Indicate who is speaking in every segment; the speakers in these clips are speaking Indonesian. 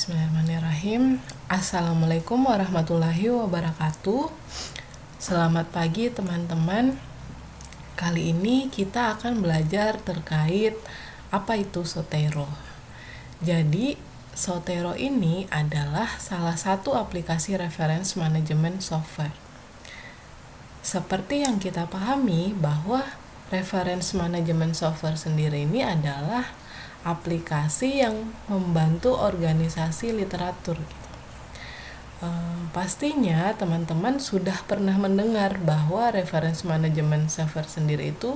Speaker 1: Bismillahirrahmanirrahim. Assalamualaikum warahmatullahi wabarakatuh. Selamat pagi teman-teman. Kali ini kita akan belajar terkait apa itu Zotero. Jadi Zotero ini adalah salah satu aplikasi reference management software. Seperti yang kita pahami bahwa reference management software sendiri ini adalah aplikasi yang membantu organisasi literatur gitu. Pastinya teman-teman sudah pernah mendengar bahwa reference management software sendiri itu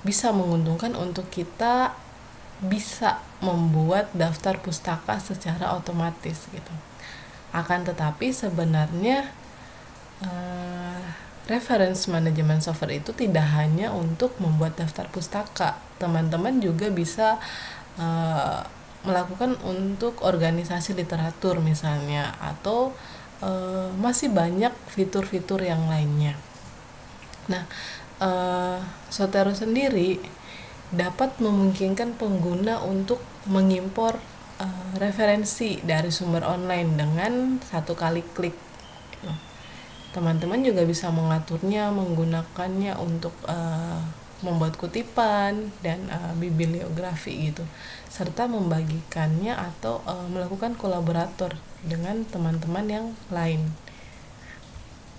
Speaker 1: bisa menguntungkan untuk kita bisa membuat daftar pustaka secara otomatis gitu. Akan tetapi sebenarnya reference management software itu tidak hanya untuk membuat daftar pustaka. Teman-teman juga bisa melakukan untuk organisasi literatur misalnya, atau masih banyak fitur-fitur yang lainnya. Nah, Zotero sendiri dapat memungkinkan pengguna untuk mengimpor referensi dari sumber online dengan satu kali klik. Teman-teman juga bisa mengaturnya, menggunakannya untuk membuat kutipan dan bibliografi gitu, serta membagikannya atau melakukan kolaborator dengan teman-teman yang lain.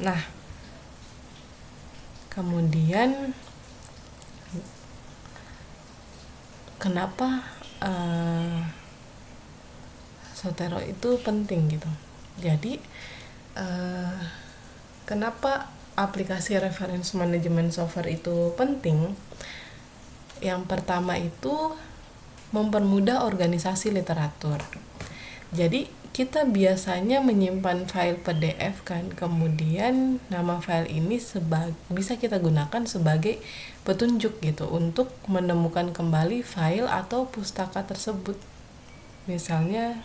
Speaker 1: Nah, kemudian kenapa Zotero itu penting gitu. Jadi kenapa aplikasi reference management software itu penting? Yang pertama itu mempermudah organisasi literatur. Jadi kita biasanya menyimpan file PDF kan, kemudian nama file ini bisa kita gunakan sebagai petunjuk gitu untuk menemukan kembali file atau pustaka tersebut. Misalnya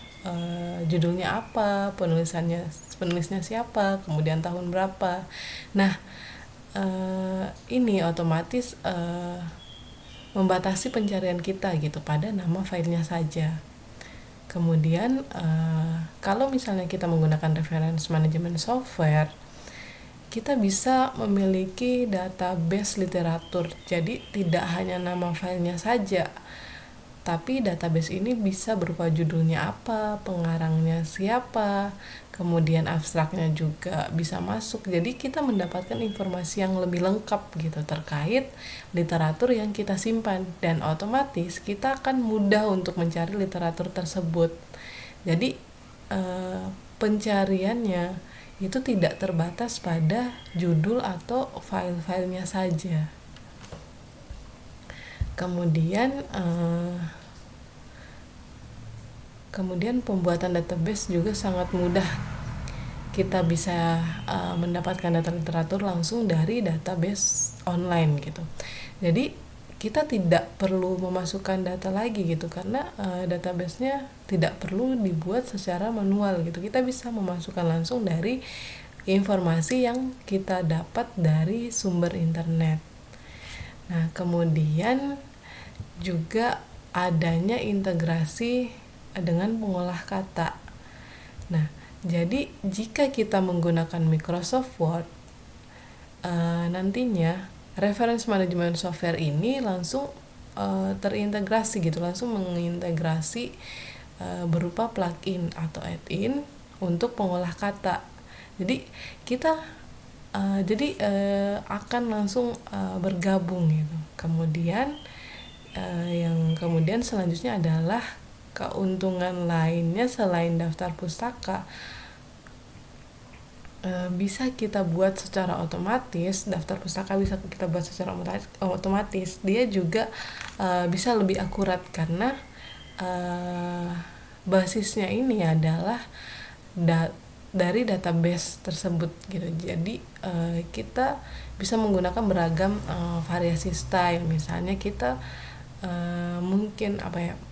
Speaker 1: judulnya apa, penulisnya siapa, kemudian tahun berapa. Nah, ini otomatis membatasi pencarian kita gitu pada nama filenya saja. Kemudian kalau misalnya kita menggunakan reference management software, kita bisa memiliki database literatur. Jadi tidak hanya nama filenya saja, tapi database ini bisa berupa judulnya apa, pengarangnya siapa, kemudian abstraknya juga bisa masuk. Jadi kita mendapatkan informasi yang lebih lengkap gitu terkait literatur yang kita simpan, dan otomatis kita akan mudah untuk mencari literatur tersebut. Jadi pencariannya itu tidak terbatas pada judul atau file-filenya saja. Kemudian pembuatan database juga sangat mudah. Kita bisa mendapatkan data literatur langsung dari database online gitu. Jadi kita tidak perlu memasukkan data lagi gitu, karena database-nya tidak perlu dibuat secara manual gitu. Kita bisa memasukkan langsung dari informasi yang kita dapat dari sumber internet. Nah, kemudian juga adanya integrasi dengan pengolah kata. Nah, jadi jika kita menggunakan Microsoft Word, nantinya reference management software ini langsung terintegrasi gitu, langsung mengintegrasi berupa plugin atau add-in untuk pengolah kata. Jadi kita akan langsung bergabung gitu. Kemudian yang kemudian selanjutnya adalah keuntungan lainnya selain daftar pustaka, bisa kita buat secara otomatis. Daftar pustaka bisa kita buat secara otomatis. Dia juga bisa lebih akurat karena basisnya ini adalah dari database tersebut gitu. Jadi kita bisa menggunakan beragam variasi style. Misalnya kita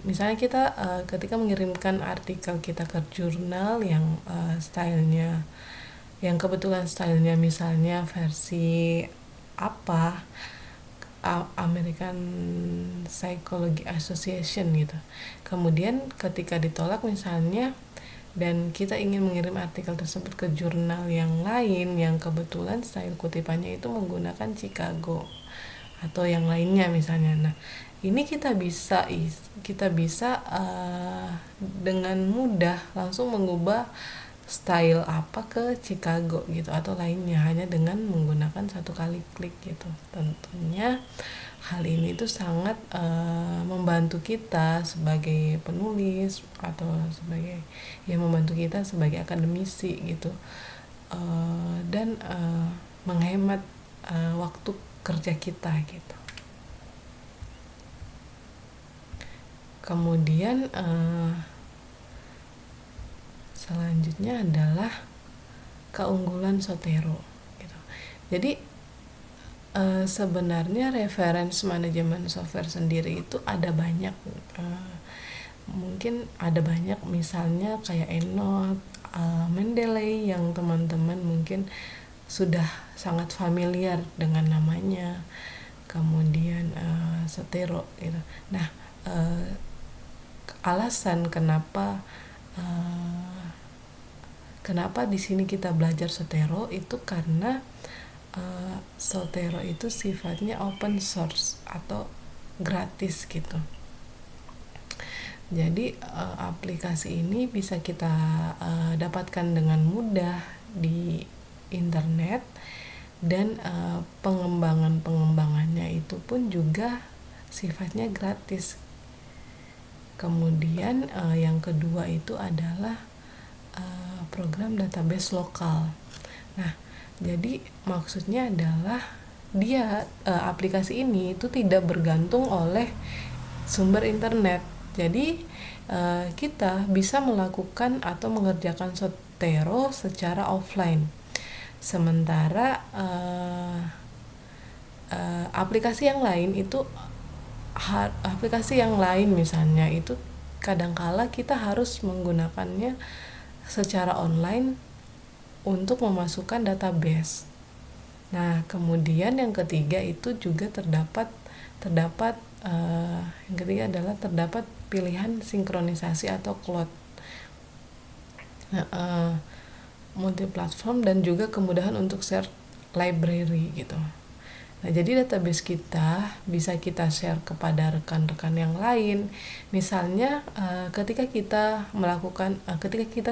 Speaker 1: misalnya kita ketika mengirimkan artikel kita ke jurnal yang kebetulan stylenya misalnya versi apa, American Psychology Association gitu. Kemudian ketika ditolak misalnya dan kita ingin mengirim artikel tersebut ke jurnal yang lain yang kebetulan style kutipannya itu menggunakan Chicago atau yang lainnya misalnya. Nah, ini kita bisa dengan mudah langsung mengubah style apa ke Chicago gitu atau lainnya hanya dengan menggunakan satu kali klik gitu. Tentunya hal ini tuh sangat membantu kita sebagai penulis atau membantu kita sebagai akademisi gitu, dan menghemat waktu kerja kita gitu. Kemudian selanjutnya adalah keunggulan Zotero gitu. Jadi sebenarnya reference manajemen software sendiri itu ada banyak, mungkin ada banyak, misalnya kayak EndNote, Mendeley yang teman-teman mungkin sudah sangat familiar dengan namanya. Kemudian Zotero gitu. Nah, alasan kenapa di sini kita belajar Zotero itu karena Zotero itu sifatnya open source atau gratis gitu. Jadi aplikasi ini bisa kita dapatkan dengan mudah di internet, dan pengembangannya itu pun juga sifatnya gratis. Kemudian yang kedua itu adalah program database lokal. Nah, jadi maksudnya adalah dia aplikasi ini itu tidak bergantung oleh sumber internet. Jadi kita bisa melakukan atau mengerjakan Zotero secara offline. Sementara aplikasi yang lain misalnya itu kadangkala kita harus menggunakannya secara online untuk memasukkan database. Nah, kemudian yang ketiga itu juga terdapat yang ketiga adalah terdapat pilihan sinkronisasi atau cloud, multiplatform, dan juga kemudahan untuk share library gitu. Nah, jadi database kita bisa kita share kepada rekan-rekan yang lain. Misalnya ketika kita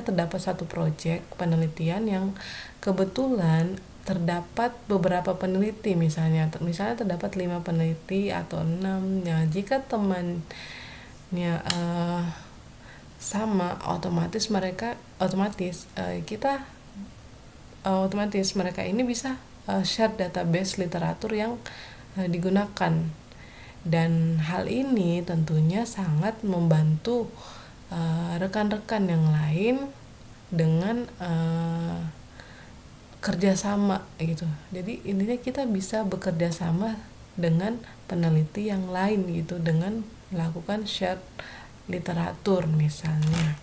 Speaker 1: terdapat satu proyek penelitian yang kebetulan terdapat beberapa peneliti, misalnya terdapat 5 peneliti atau 6. Nah, jika temannya sama, otomatis mereka ini bisa share database literatur yang digunakan, dan hal ini tentunya sangat membantu rekan-rekan yang lain dengan kerjasama gitu. Jadi intinya kita bisa bekerja sama dengan peneliti yang lain gitu dengan melakukan share literatur misalnya.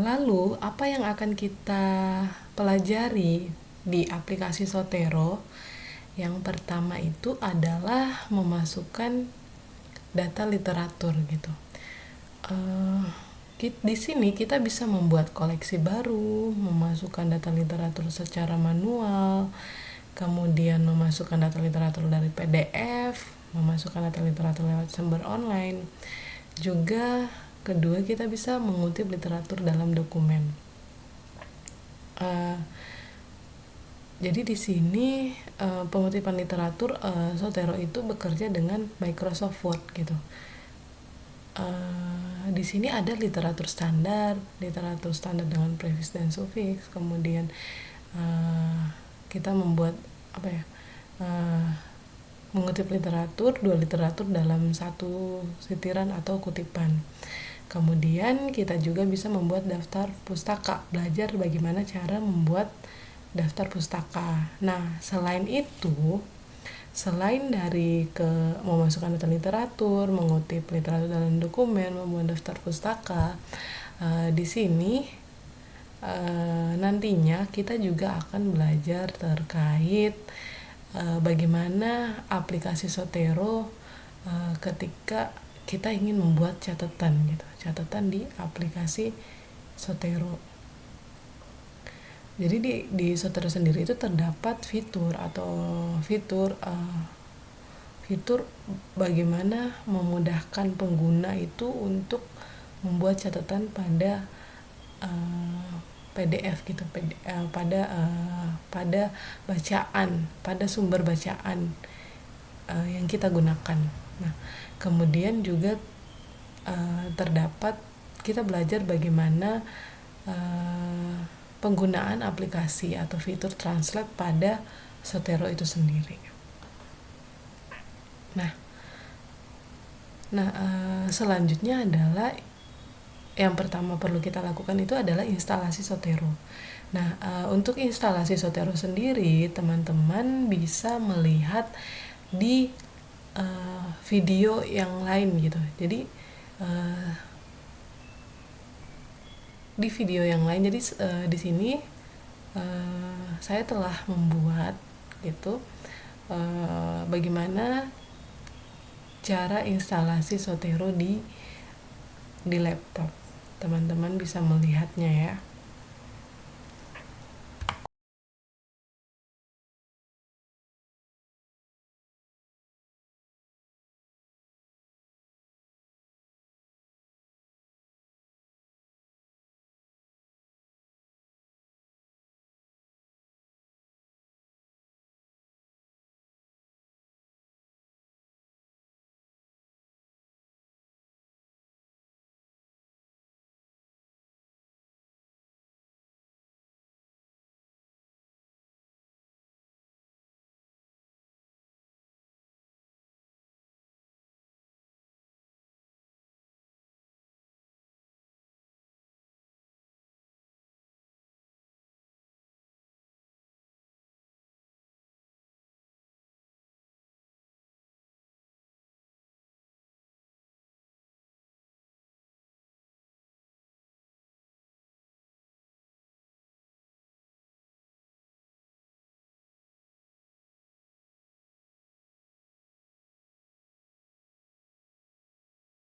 Speaker 1: Lalu apa yang akan kita pelajari di aplikasi Zotero? Yang pertama itu adalah memasukkan data literatur gitu. Di sini kita bisa membuat koleksi baru, memasukkan data literatur secara manual, kemudian memasukkan data literatur dari PDF, memasukkan data literatur lewat sumber online. Juga kedua, kita bisa mengutip literatur dalam dokumen. Jadi di sini pengutipan literatur Zotero itu bekerja dengan Microsoft Word gitu. Di sini ada literatur standar dengan prefix dan suffix. Kemudian kita membuat mengutip dua literatur dalam satu sitiran atau kutipan. Kemudian kita juga bisa membuat daftar pustaka, belajar bagaimana cara membuat daftar pustaka. Nah, selain dari memasukkan data literatur, mengutip literatur dalam dokumen, membuat daftar pustaka, di sini nantinya kita juga akan belajar terkait bagaimana aplikasi Zotero ketika kita ingin membuat catatan gitu, catatan di aplikasi Zotero. Jadi di Zotero sendiri itu terdapat fitur bagaimana memudahkan pengguna itu untuk membuat catatan pada PDF gitu, pada bacaan, pada sumber bacaan yang kita gunakan. Nah, kemudian juga terdapat kita belajar bagaimana penggunaan aplikasi atau fitur translate pada Zotero itu sendiri. Nah, selanjutnya adalah yang pertama perlu kita lakukan itu adalah instalasi Zotero. Nah, untuk instalasi Zotero sendiri, teman-teman bisa melihat di video yang lain gitu. Jadi di video yang lain, jadi di sini saya telah membuat gitu bagaimana cara instalasi Zotero di laptop. Teman-teman bisa melihatnya ya.